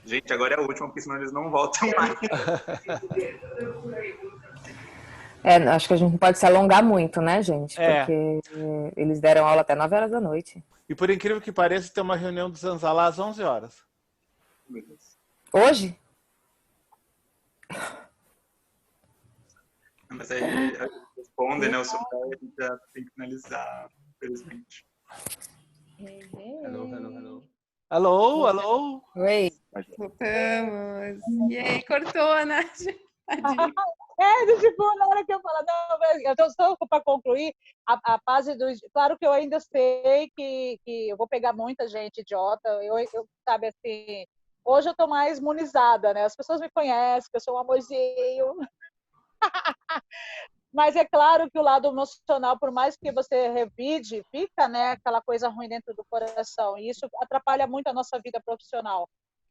Gente, agora é a última, porque senão eles não voltam mais. Acho que a gente não pode se alongar muito, né, gente? É. Porque eles deram aula até 9 horas da noite. E por incrível que pareça, tem uma reunião do Zanzalá às 11 horas. Meu Deus. Hoje? Mas aí responde, né? O seu pai, a gente já tem que finalizar, infelizmente. Hello. Alô? Oi. Voltamos. E aí, cortou a Nath. Tadinha. Tipo, na hora que eu falo, não, eu estou só para concluir a fase do. Claro que eu ainda sei que eu vou pegar muita gente idiota. Eu sabe assim, hoje eu estou mais imunizada, né? As pessoas me conhecem, que eu sou um amorzinho. Mas é claro que o lado emocional, por mais que você revide, fica, né, aquela coisa ruim dentro do coração. E isso atrapalha muito a nossa vida profissional.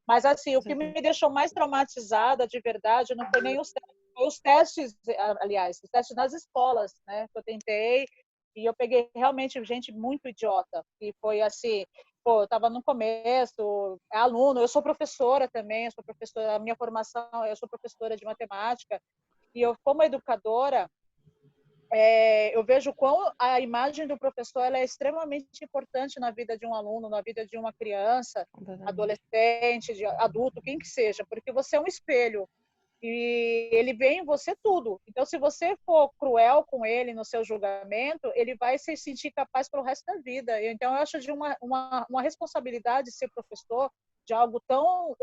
Mas, assim, o que me deixou mais traumatizada, de verdade, não foi nem os testes, aliás, os testes nas escolas, né, que eu tentei, e eu peguei realmente gente muito idiota. E foi assim, pô, eu estava no começo, é aluno, eu sou professora também, eu sou professora, a minha formação, eu sou professora de matemática, e eu, como educadora, eu vejo quão a imagem do professor ela é extremamente importante na vida de um aluno, na vida de uma criança, adolescente, de adulto, quem que seja, porque você é um espelho e ele vê em você tudo. Então, se você for cruel com ele no seu julgamento, ele vai se sentir capaz pelo resto da vida. Então, eu acho de uma responsabilidade ser professor de algo tão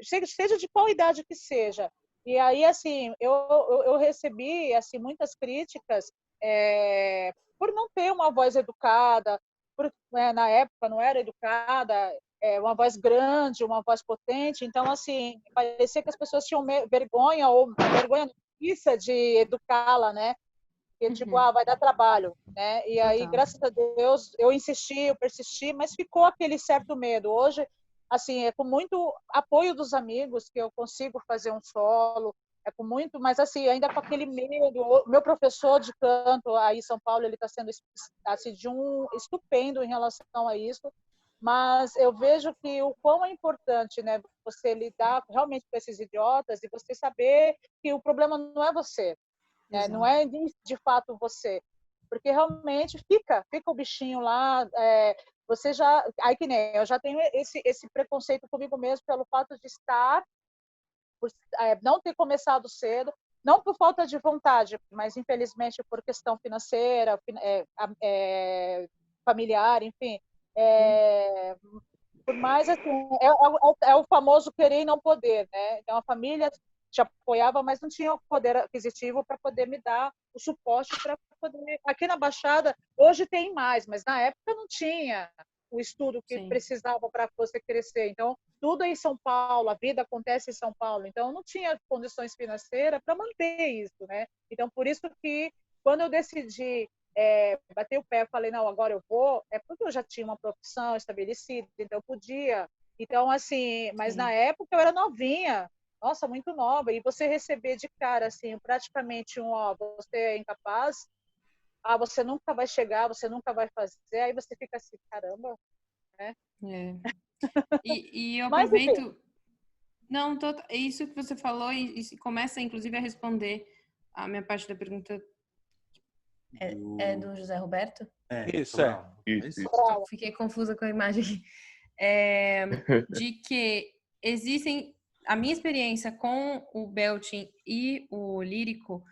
seja de qual idade que seja. E aí, assim, eu recebi assim, muitas críticas por não ter uma voz educada, na época não era educada, uma voz grande, uma voz potente. Então, assim, parecia que as pessoas tinham vergonha ou vergonha preguiça de educá-la, né? Porque, tipo, vai dar trabalho, né? E aí, graças a Deus, eu insisti, eu persisti, mas ficou aquele certo medo. Hoje, assim, é com muito apoio dos amigos que eu consigo fazer um solo, é com muito, mas assim, ainda com aquele medo. O meu professor de canto aí em São Paulo, ele está sendo assim, de um estupendo em relação a isso, mas eu vejo que o quão é importante, né, você lidar realmente com esses idiotas e você saber que o problema não é você, né? Não é de fato você, porque realmente fica o bichinho lá. Você já, aí que nem eu já tenho esse preconceito comigo mesmo pelo fato de estar, não ter começado cedo, não por falta de vontade, mas infelizmente por questão financeira, familiar, enfim. Por mais assim, é o famoso querer e não poder, né? Então a família te apoiava, mas não tinha o poder aquisitivo para poder me dar o suporte para poder. Aqui na Baixada hoje tem mais, mas na época não tinha o estudo que precisava para você crescer. Então tudo é em São Paulo, a vida acontece em São Paulo. Então não tinha condições financeiras para manter isso, né? Então por isso que quando eu decidi bater o pé, eu falei, não, agora eu vou, é porque eu já tinha uma profissão estabelecida, então eu podia. Então, assim, mas na época eu era novinha, nossa, muito nova, e você receber de cara, assim, praticamente você é incapaz, você nunca vai chegar, você nunca vai fazer, aí você fica assim, caramba, né? E eu Mas, aproveito... enfim. Não, isso que você falou e começa, inclusive, a responder a minha parte da pergunta. É do José Roberto? Isso. Fiquei confusa com a imagem aqui. De que existem... A minha experiência com o belting e o lírico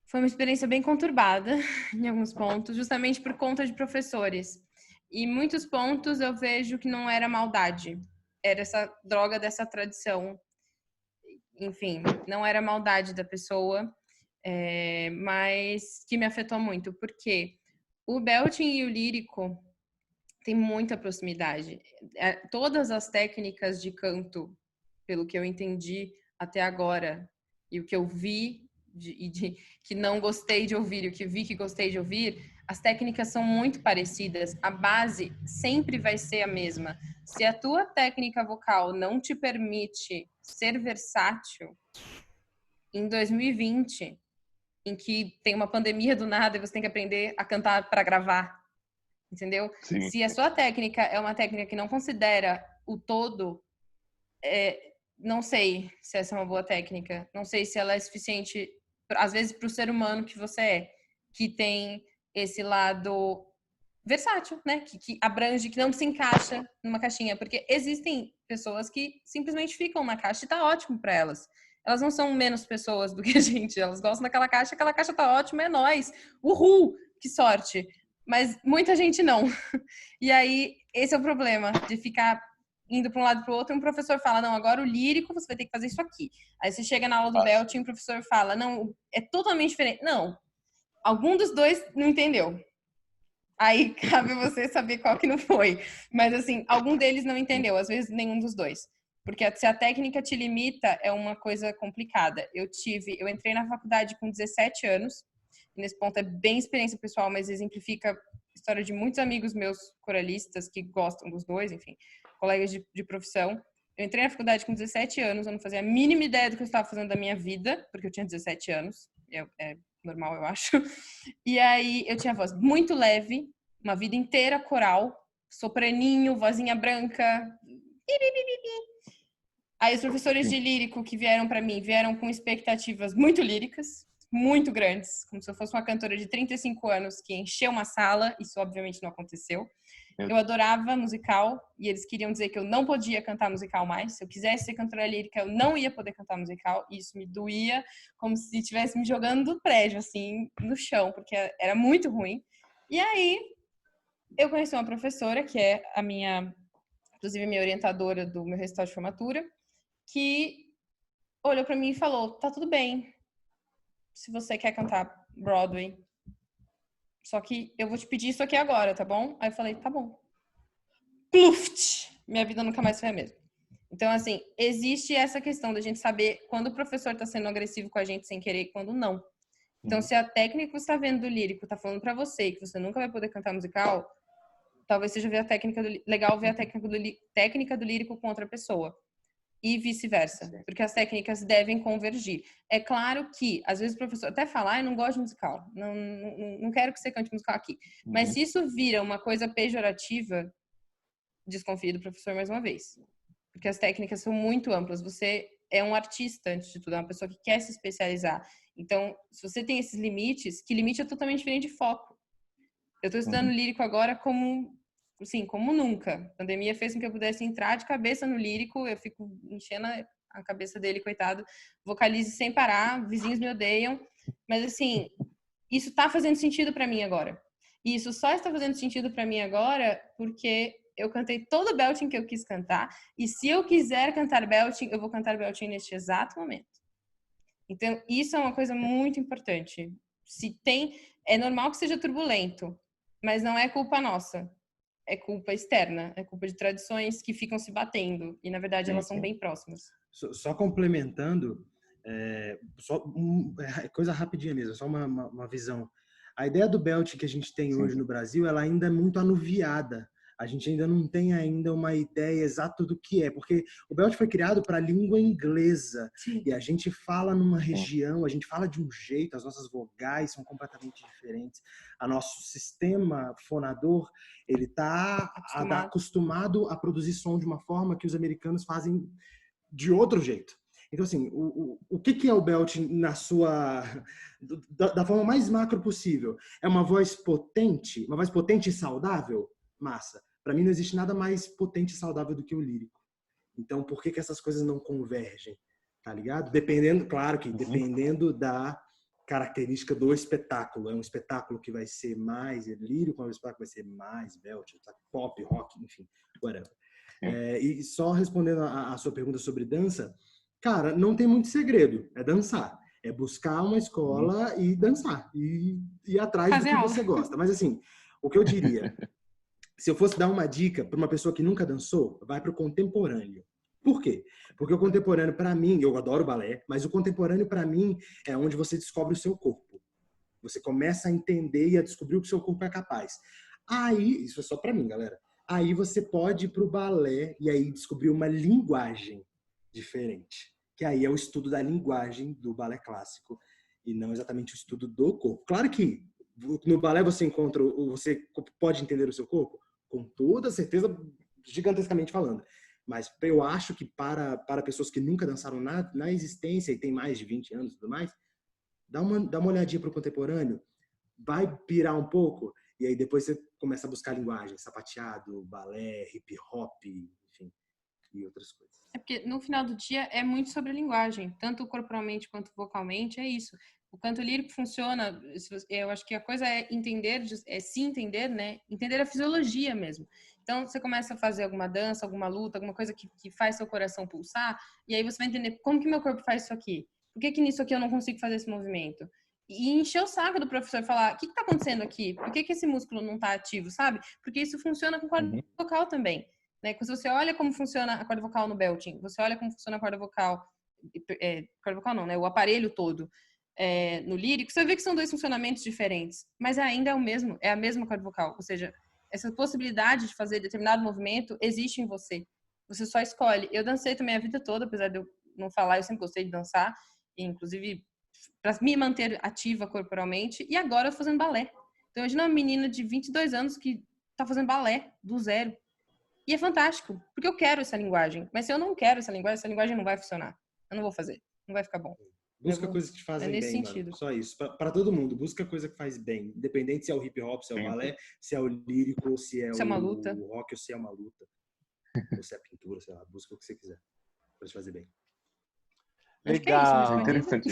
foi uma experiência bem conturbada em alguns pontos, justamente por conta de professores. E muitos pontos eu vejo que não era maldade, era essa droga dessa tradição. Enfim, não era maldade da pessoa, mas que me afetou muito, porque o belting e o lírico têm muita proximidade. Todas as técnicas de canto, pelo que eu entendi até agora, e o que eu vi que não gostei de ouvir e o que vi que gostei de ouvir, as técnicas são muito parecidas. A base sempre vai ser a mesma. Se a tua técnica vocal não te permite ser versátil, em 2020, em que tem uma pandemia do nada e você tem que aprender a cantar para gravar, entendeu? Sim. Se a sua técnica é uma técnica que não considera o todo não sei se essa é uma boa técnica. Não sei se ela é suficiente, às vezes, para o ser humano que você é, que tem esse lado versátil, né? Que abrange, que não se encaixa numa caixinha. Porque existem pessoas que simplesmente ficam na caixa e tá ótimo para elas. Elas não são menos pessoas do que a gente. Elas gostam daquela caixa tá ótima, é nóis. Uhul! Que sorte! Mas muita gente não. E aí, esse é o problema, de ficar indo para um lado para o outro, e um professor fala, não, agora o lírico você vai ter que fazer isso aqui. Aí você chega na aula do Belting, o professor fala, não, é totalmente diferente. Não, algum dos dois não entendeu. Aí cabe você saber qual que não foi. Mas assim, algum deles não entendeu, às vezes nenhum dos dois. Porque se a técnica te limita, é uma coisa complicada. Eu entrei na faculdade com 17 anos, e nesse ponto é bem experiência pessoal, mas exemplifica a história de muitos amigos meus coralistas que gostam dos dois, enfim, colegas de profissão. Eu entrei na faculdade com 17 anos, eu não fazia a mínima ideia do que eu estava fazendo da minha vida, porque eu tinha 17 anos, é normal, eu acho. E aí eu tinha voz muito leve, uma vida inteira coral, sopraninho, vozinha branca. Aí os professores de lírico que vieram para mim, vieram com expectativas muito líricas, muito grandes, como se eu fosse uma cantora de 35 anos que encheu uma sala, isso obviamente não aconteceu. Eu adorava musical e eles queriam dizer que eu não podia cantar musical mais. Se eu quisesse ser cantora lírica, eu não ia poder cantar musical. E isso me doía como se estivesse me jogando do prédio, assim, no chão, porque era muito ruim. E aí, eu conheci uma professora, que é inclusive, minha orientadora do meu recital de formatura, que olhou para mim e falou, tá tudo bem, se você quer cantar Broadway, só que eu vou te pedir isso aqui agora, tá bom? Aí eu falei, tá bom. Pluft! Minha vida nunca mais foi a mesma. Então, assim, existe essa questão da gente saber quando o professor tá sendo agressivo com a gente sem querer e quando não. Então, se a técnica que você tá vendo do lírico tá falando pra você que você nunca vai poder cantar musical, talvez seja legal ver a técnica do lírico com outra pessoa. E vice-versa, porque as técnicas devem convergir. É claro que, às vezes, o professor até fala, eu não gosto de musical, não quero que você cante musical aqui. Mas se isso vira uma coisa pejorativa, desconfie do professor mais uma vez. Porque as técnicas são muito amplas. Você é um artista, antes de tudo, é uma pessoa que quer se especializar. Então, se você tem esses limites, que limite é totalmente diferente de foco. Eu estou estudando lírico agora como nunca. A pandemia fez com que eu pudesse entrar de cabeça no lírico, eu fico enchendo a cabeça dele, coitado, vocalize sem parar, vizinhos me odeiam, mas assim, isso tá fazendo sentido para mim agora. E isso só está fazendo sentido para mim agora porque eu cantei todo o belting que eu quis cantar, e se eu quiser cantar belting, eu vou cantar belting neste exato momento. Então, isso é uma coisa muito importante. É normal que seja turbulento, mas não é culpa nossa. É culpa externa, é culpa de tradições que ficam se batendo. E, na verdade, elas são bem próximas. Só complementando, coisa rapidinha mesmo, só uma visão. A ideia do belting que a gente tem hoje no Brasil, ela ainda é muito anuviada. A gente ainda não tem ainda uma ideia exata do que é, porque o belting foi criado para a língua inglesa. Sim. E a gente fala numa região, a gente fala de um jeito, as nossas vogais são completamente diferentes. O nosso sistema fonador, ele está acostumado a produzir som de uma forma que os americanos fazem de outro jeito. Então, assim, o que é o belting da forma mais macro possível? É uma voz potente e saudável? Massa. Para mim não existe nada mais potente e saudável do que o lírico. Então, por que essas coisas não convergem? Tá ligado? Dependendo da característica do espetáculo. É um espetáculo que vai ser mais lírico, é um espetáculo que vai ser mais belting, pop, rock, enfim, whatever. E só respondendo a sua pergunta sobre dança, cara, não tem muito segredo. É dançar. É buscar uma escola e dançar. E ir atrás do que você gosta. Mas assim, o que eu diria... Se eu fosse dar uma dica para uma pessoa que nunca dançou, vai para o contemporâneo. Por quê? Porque o contemporâneo, para mim, eu adoro balé, mas o contemporâneo, para mim, é onde você descobre o seu corpo. Você começa a entender e a descobrir o que o seu corpo é capaz. Aí, isso é só para mim, galera. Aí você pode ir para o balé e aí descobrir uma linguagem diferente. Que aí é o estudo da linguagem do balé clássico e não exatamente o estudo do corpo. Claro que no balé você pode entender o seu corpo, com toda certeza, gigantescamente falando. Mas eu acho que para pessoas que nunca dançaram na existência e tem mais de 20 anos e tudo mais, dá uma olhadinha pro contemporâneo, vai pirar um pouco, e aí depois você começa a buscar linguagem, sapateado, balé, hip hop, enfim, e outras coisas. É porque no final do dia é muito sobre a linguagem, tanto corporalmente quanto vocalmente, é isso. O canto lírico funciona, eu acho que a coisa é entender, é se entender, né? Entender a fisiologia mesmo. Então, você começa a fazer alguma dança, alguma luta, alguma coisa que faz seu coração pulsar, e aí você vai entender como que meu corpo faz isso aqui. Por que que nisso aqui eu não consigo fazer esse movimento? E encher o saco do professor e falar, o que tá acontecendo aqui? Por que que esse músculo não tá ativo, sabe? Porque isso funciona com corda vocal também. Né? Se você olha como funciona a corda vocal no belting, você olha como funciona a corda vocal não, né? O aparelho todo no lírico, você vê que são dois funcionamentos diferentes, mas ainda é o mesmo, é a mesma corda vocal. Ou seja, essa possibilidade de fazer determinado movimento existe em você. Você só escolhe. Eu dancei também a vida toda, apesar de eu não falar, eu sempre gostei de dançar, inclusive para me manter ativa corporalmente, e agora eu tô fazendo balé. Então, imagina uma menina de 22 anos que tá fazendo balé do zero. E é fantástico, porque eu quero essa linguagem. Mas se eu não quero essa linguagem não vai funcionar. Eu não vou fazer. Não vai ficar bom. Busca coisas que te fazem nesse bem, sentido. mano. Só isso. Pra todo mundo, busca coisa que faz bem. Independente se é o hip hop, se é o balé, se é o lírico, se é Se é uma luta. o rock ou se é uma luta. Ou se é pintura, sei lá. Busca o que você quiser pra te fazer bem. Acho que é isso, Legal. É respondi. interessante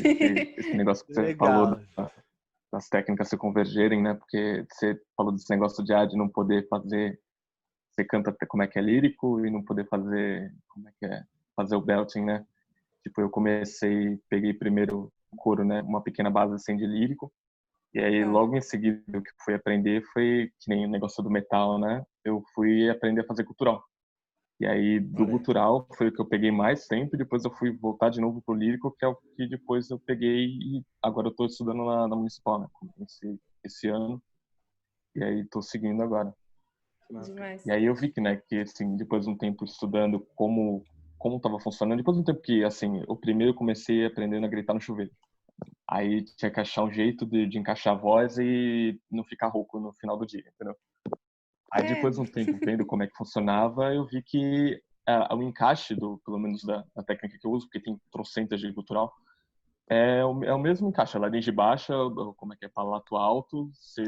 esse negócio que você Legal. falou das técnicas se convergerem, né? Porque você falou desse negócio de não poder fazer, você canta como é que é lírico e não poder fazer, como é que é, fazer o belting, né? Tipo, eu peguei primeiro o coro, né? Uma pequena base assim de lírico. E aí logo em seguida o que fui aprender foi que nem o negócio do metal, né? Eu fui aprender a fazer gutural. E aí, do gutural, foi o que eu peguei mais tempo, e depois eu fui voltar de novo pro lírico, que é o que depois eu peguei, e agora eu tô estudando na Municipal, né? Esse ano, e aí tô seguindo agora. Demais. E aí eu vi que, né, que assim, depois de um tempo estudando como tava funcionando, depois de um tempo que, assim, o primeiro eu comecei aprendendo a gritar no chuveiro. Aí tinha que achar um jeito de encaixar a voz e não ficar rouco no final do dia, entendeu? Aí depois de um tempo vendo como é que funcionava, eu vi que o encaixe pelo menos da técnica que eu uso, porque tem trocentas de gutural, é o mesmo encaixe, a laringe baixa, como é que é, palato alto, você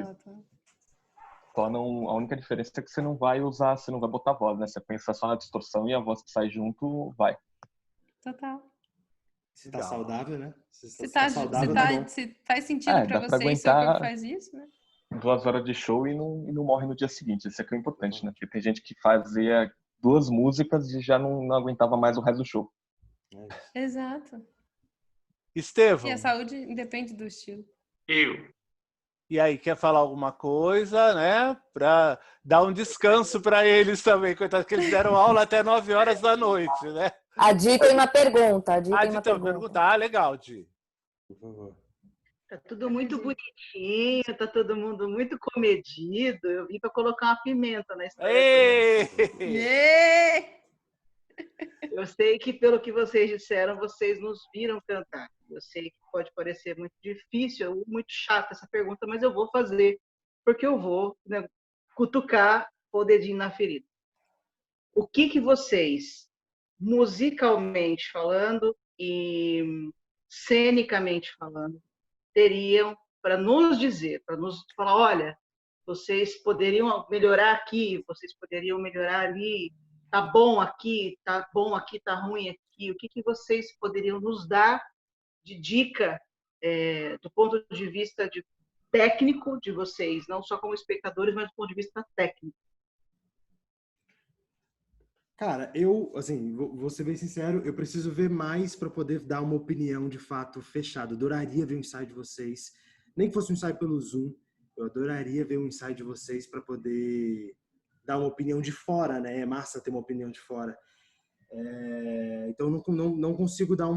só não, a única diferença é que você não vai botar voz, né? Você pensa só na distorção e a voz que sai junto vai. Total. Se tá saudável, né? Se faz sentido pra dá pra você e seu corpo aguentar faz isso, né? 2 horas de show e não morre no dia seguinte. Isso aqui é importante, né? Porque tem gente que fazia 2 músicas e já não aguentava mais o resto do show. Exato. Estevão. E a saúde independe do estilo. E aí, quer falar alguma coisa, né? Para dar um descanso para eles também, coitado, que eles deram aula até 9 horas da noite, né? A Di tem uma pergunta. Ah, legal, Di. Por favor. Tá tudo muito bonitinho, tá todo mundo muito comedido. Eu vim para colocar uma pimenta na história. Eu sei que, pelo que vocês disseram, vocês nos viram cantar. Eu sei que pode parecer muito difícil ou muito chata essa pergunta, mas eu vou fazer, porque eu vou, né, cutucar o dedinho na ferida. O que vocês, musicalmente falando e cenicamente falando, teriam para nos dizer, para nos falar, olha, vocês poderiam melhorar aqui, vocês poderiam melhorar ali, tá bom aqui, tá ruim aqui. O que vocês poderiam nos dar de dica do ponto de vista técnico de vocês, não só como espectadores, mas do ponto de vista técnico? Cara, assim, vou ser bem sincero, eu preciso ver mais para poder dar uma opinião de fato fechada. Eu adoraria ver um ensaio de vocês, nem que fosse um ensaio pelo Zoom, eu adoraria ver um ensaio de vocês para poder dar uma opinião de fora, né? É massa ter uma opinião de fora. Então, não consigo dar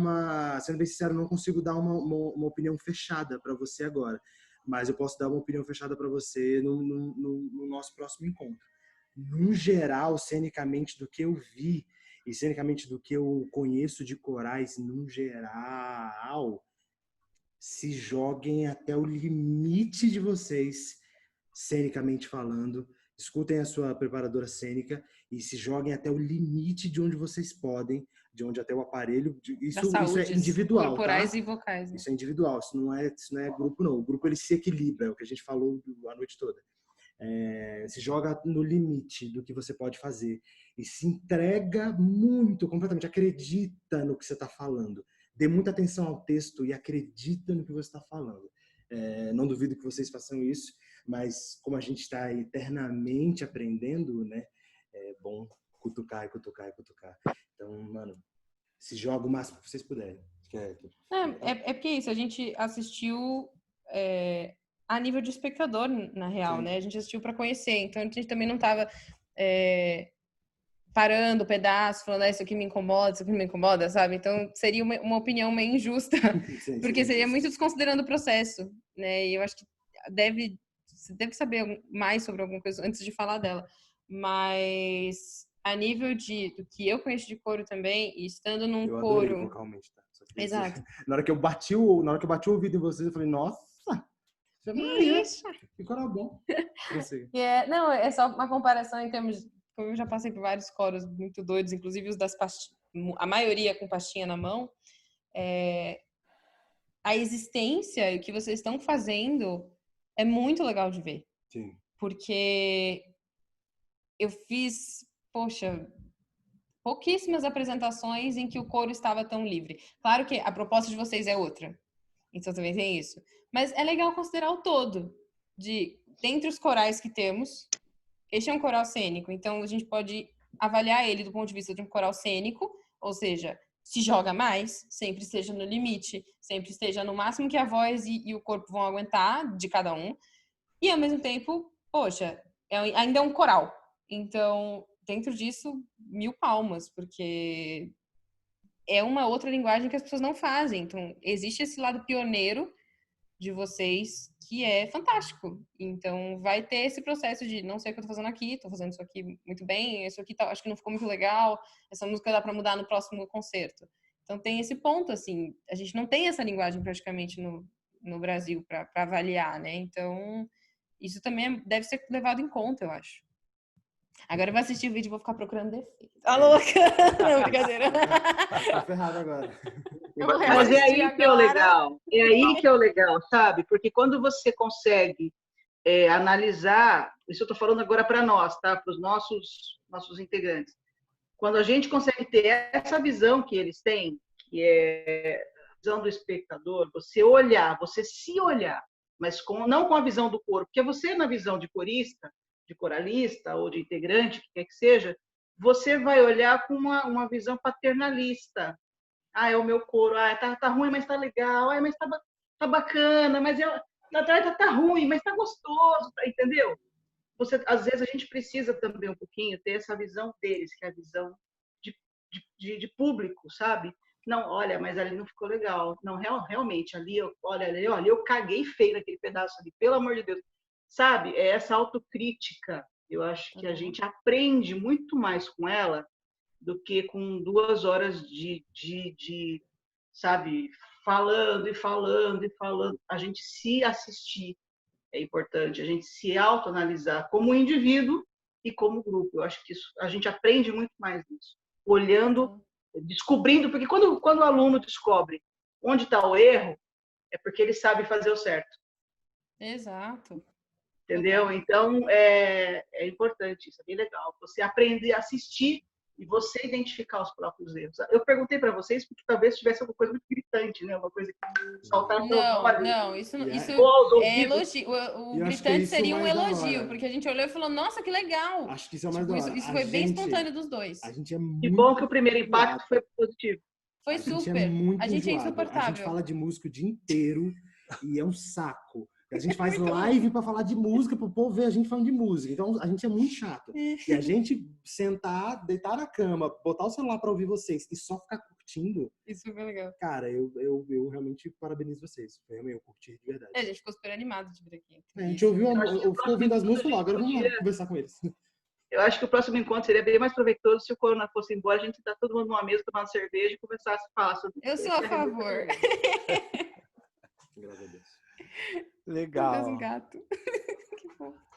sendo bem sincero, não consigo dar uma opinião fechada para você agora, mas eu posso dar uma opinião fechada para você no nosso próximo encontro. No geral, cenicamente do que eu vi e cenicamente do que eu conheço de corais, no geral, se joguem até o limite de vocês, cenicamente falando, Escutem a sua preparadora cênica e se joguem até o limite de onde vocês podem, de onde até o aparelho. Isso é individual, corporais tá? e vocais. Né? Isso é individual, isso não é grupo, não. O grupo ele se equilibra, é o que a gente falou a noite toda. Se joga no limite do que você pode fazer e se entrega muito, completamente. Acredita no que você está falando. Dê muita atenção ao texto e acredita no que você está falando. Não duvido que vocês façam isso, mas como a gente está eternamente aprendendo, né? É bom cutucar e cutucar e cutucar. Então, mano, se joga o máximo que vocês puderem. Porque é isso, a gente assistiu a nível de espectador, na real, né? A gente assistiu para conhecer, então a gente também não estava parando o pedaço, falando isso aqui me incomoda, isso aqui me incomoda, sabe? Então seria uma opinião meio injusta, porque seria muito desconsiderando o processo, né? E eu acho que você deve saber mais sobre alguma coisa antes de falar dela, mas a nível do que eu conheço de coro também, e estando num eu coro... adorei vocalmente, tá? Exato. Na hora que eu bati o ouvido em vocês, eu falei, nossa, que coral bom. Não, é só uma comparação em termos... Como eu já passei por vários coros muito doidos, inclusive os das pastinhas, a maioria com pastinha na mão, a existência e o que vocês estão fazendo é muito legal de ver. Sim. Porque eu fiz, pouquíssimas apresentações em que o coro estava tão livre. Claro que a proposta de vocês é outra, então também tem isso. Mas é legal considerar o todo, dentre os corais que temos, este é um coral cênico, então a gente pode avaliar ele do ponto de vista de um coral cênico, ou seja, se joga mais, sempre esteja no limite, sempre esteja no máximo que a voz e o corpo vão aguentar de cada um, e ao mesmo tempo, ainda é um coral. Então, dentro disso, 1000 palmas, porque é uma outra linguagem que as pessoas não fazem. Então, existe esse lado pioneiro de vocês que é fantástico. Então, vai ter esse processo de não sei o que eu tô fazendo aqui, tô fazendo isso aqui muito bem, isso aqui acho que não ficou muito legal, essa música dá para mudar no próximo concerto. Então, tem esse ponto, assim, a gente não tem essa linguagem praticamente no Brasil para avaliar, né? Então, isso também deve ser levado em conta, eu acho. Agora eu vou assistir o vídeo e vou ficar procurando defeito. Tá louca? Não, brincadeira. Tá ferrado agora. Mas é aí que é o legal. É aí que é o legal, sabe? Porque quando você consegue analisar, isso eu tô falando agora para nós, tá? Para os nossos integrantes. Quando a gente consegue ter essa visão que eles têm, que é a visão do espectador, você se olhar, mas não com a visão do coro, porque você na visão de corista, de coralista ou de integrante, que quer que seja, você vai olhar com uma visão paternalista. É o meu coro, tá ruim, mas tá legal, mas tá bacana, mas tá ruim, mas tá gostoso, entendeu? Às vezes a gente precisa também um pouquinho ter essa visão deles, que é a visão de público, sabe? Não, olha, mas ali não ficou legal. Não, realmente, ali eu caguei feio naquele pedaço ali, pelo amor de Deus. Sabe? É essa autocrítica. Eu acho que a gente aprende muito mais com ela do que com 2 horas de sabe, falando e falando e falando. A gente se assistir é importante, a gente se autoanalisar como indivíduo e como grupo. Eu acho que isso, a gente aprende muito mais nisso. Olhando, descobrindo, porque quando o aluno descobre onde está o erro, é porque ele sabe fazer o certo. Exato. Entendeu? Então, é importante, isso é bem legal. Você aprender a assistir e você identificar os próprios erros. Eu perguntei para vocês porque talvez tivesse alguma coisa muito gritante, né? Uma coisa que saltasse aos olhos. Não, isso é elogio. O gritante seria um elogio, porque a gente olhou e falou, nossa, que legal. Acho que isso é mais da hora. Isso foi bem espontâneo dos dois. A gente é muito... Que bom que o primeiro impacto foi positivo. Foi super. A gente é insuportável. A gente fala de música o dia inteiro e é um saco. A gente faz live para falar de música, para o povo ver a gente falando de música. Então, a gente é muito chato. E a gente sentar, deitar na cama, botar o celular para ouvir vocês e só ficar curtindo... Isso foi legal. Cara, eu realmente parabenizo vocês. Eu curti de verdade. A gente ficou super animado de vir aqui. A gente ficou ouvindo as músicas lá. Agora vamos lá conversar com eles. Eu acho que o próximo encontro seria bem mais proveitoso se o corona fosse embora, a gente tá todo mundo numa mesa tomando cerveja e começasse a falar sobre isso. Eu sou a favor. Graças a Deus. Legal. Um gato.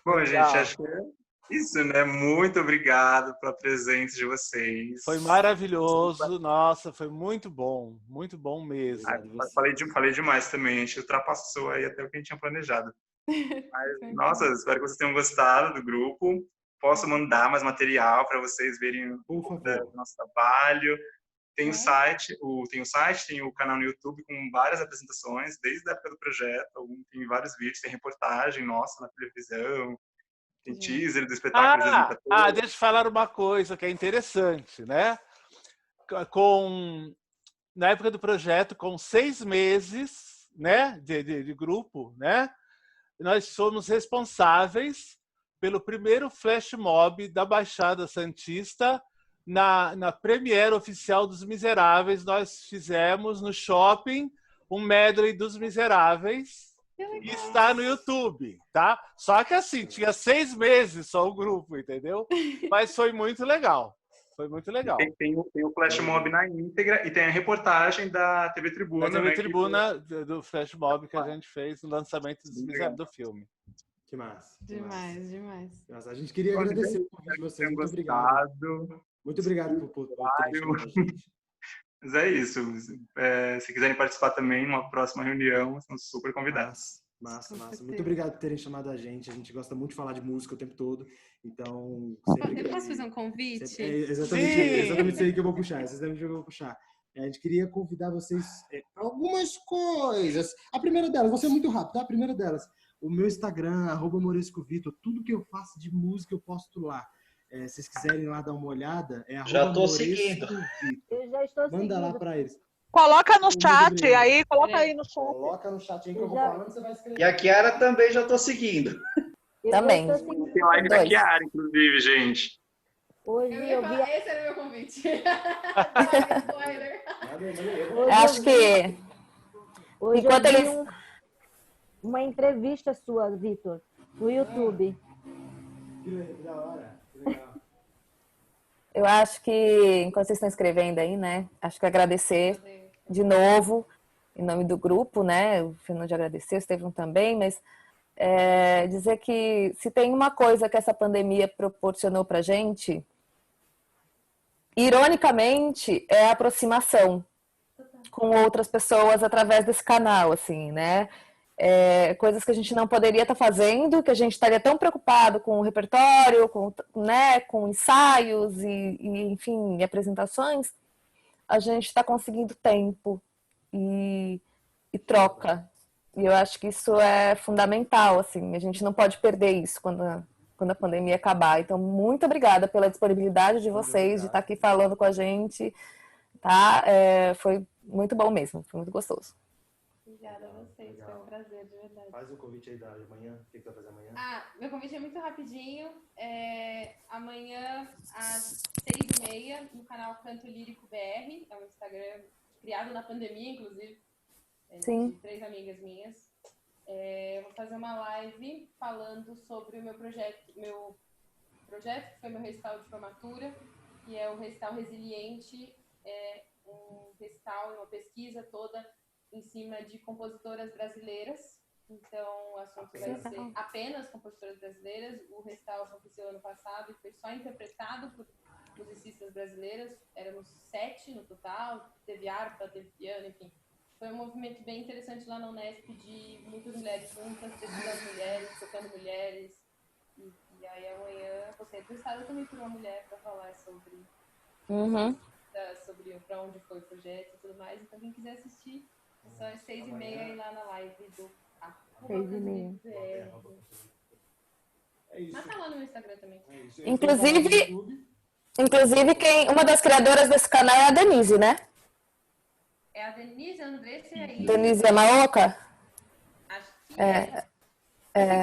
Bom, gente, acho que Isso, né? Muito obrigado pela presença de vocês. Foi maravilhoso, nossa, foi muito bom mesmo. Falei demais também, a gente ultrapassou aí até o que a gente tinha planejado. Mas, nossa, espero que vocês tenham gostado do grupo. Posso mandar mais material para vocês verem um pouco do nosso trabalho. Tem o site, tem o canal no YouTube com várias apresentações, desde a época do projeto. Tem vários vídeos, tem reportagem nossa na televisão, tem teaser do espetáculo de 2014. Deixa eu falar uma coisa que é interessante, né? Na época do projeto, com 6 meses, né, de grupo, né, nós fomos responsáveis pelo primeiro flash mob da Baixada Santista na premiere oficial dos Miseráveis. Nós fizemos no shopping um medley dos Miseráveis e está no YouTube, tá? Só que assim, tinha 6 meses só o grupo, entendeu? Mas foi muito legal. Foi muito legal. Tem o flash mob na íntegra e tem a reportagem da TV Tribuna. Da TV Tribuna, do flash mob que a gente fez no lançamento do filme. Que massa. Demais. Nossa, a gente queria agradecer o convite de vocês. Muito obrigado. Muito obrigado por terem chamado a gente. Mas é isso. Se quiserem participar também numa próxima reunião, são super convidados. Massa. Muito obrigado por terem chamado a gente. A gente gosta muito de falar de música o tempo todo. Então, Eu posso fazer um convite? Exatamente isso aí que eu vou puxar. A gente queria convidar vocês para algumas coisas. A primeira delas, vou ser muito rápido, tá? A primeira delas, o meu Instagram, @MorescoVitor, tudo que eu faço de música eu posto lá. Se vocês quiserem lá dar uma olhada, Já tô seguindo. Eu já estou seguindo. Manda lá para eles. Coloca no chat aí, coloca aí no chat. Coloca no chat aí que eu vou falando, você vai escrever. E a Kiara também já tô seguindo. Também. Tem live da Kiara, inclusive, gente. Hoje eu vi... Esse era o meu convite. Spoiler. Acho que... Hoje enquanto eu vi eles... uma entrevista sua, Vitor, no YouTube. Que da hora. Que legal. Eu acho que, enquanto vocês estão escrevendo aí, né? Acho que agradecer de novo, em nome do grupo, né? O Fernando de agradecer, o Estevão também, mas dizer que se tem uma coisa que essa pandemia proporcionou pra gente, ironicamente, é a aproximação com outras pessoas através desse canal, assim, né? Coisas que a gente não poderia estar fazendo, que a gente estaria tão preocupado com o repertório, com ensaios e enfim, apresentações, a gente está conseguindo tempo e troca. E eu acho que isso é fundamental, assim, a gente não pode perder isso quando a pandemia acabar. Então, muito obrigada pela disponibilidade de vocês, de estar aqui falando com a gente, tá? Foi muito bom mesmo, foi muito gostoso. Obrigada a vocês, foi um prazer, de verdade. Faz o convite aí da manhã, o que você vai fazer amanhã? Meu convite é muito rapidinho. Amanhã, às 6h30, no canal Canto Lírico BR, é um Instagram criado na pandemia, inclusive, Sim. de 3 amigas minhas. Eu vou fazer uma live falando sobre o meu projeto, que foi meu recital de formatura, que é o Recital Resiliente, um recital, uma pesquisa toda em cima de compositoras brasileiras. Então, o assunto vai ser apenas compositoras brasileiras. O recital aconteceu ano passado e foi só interpretado por musicistas brasileiras. Éramos 7 no total, teve harpa, teve piano, enfim. Foi um movimento bem interessante lá na Unesp, de muitas mulheres juntas, pesquisando mulheres, tocando mulheres. E aí amanhã você é entrevistada também por uma mulher para falar sobre para onde foi o projeto e tudo mais. Então, quem quiser assistir, é só às 6h30 ir lá na live do 6h30. É isso. Mas tá lá no meu Instagram também. Inclusive, uma das criadoras desse canal é a Denise, né? É a Denise, a Andressa e a Isa. Denise Yamaoka? Acho que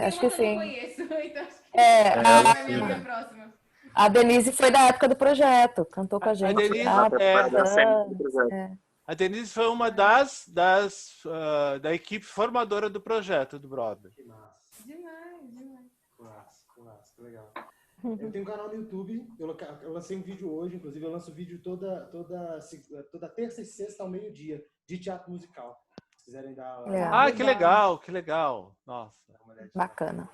acho que sim. Eu conheço, então acho que vai me ouvir a próxima. A Denise foi da época do projeto, cantou com a gente. A Denise foi uma da equipe formadora do projeto do Brother. Que massa. Demais. Classe, que legal. Eu tenho um canal no YouTube, eu lancei um vídeo hoje, inclusive eu lanço vídeo toda terça e sexta ao meio-dia, de teatro musical. Se quiserem dar... Que legal. Nossa. Bacana.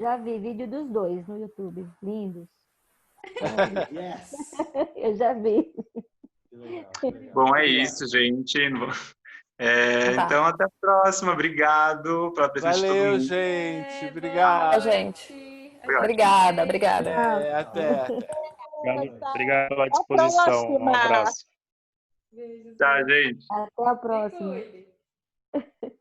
Já vi vídeo dos dois no YouTube. Lindos. Yes! Eu já vi. Que legal, que legal. Bom, é isso, gente. Então, até a próxima. Obrigado pela presença de todo Valeu, mundo. gente. Tchau, Obrigado. gente. Foi ótimo. Obrigada. Até. Obrigado pela Até a disposição. Um próxima. abraço. Beijos. Tchau, gente. Até a próxima. Se cuide.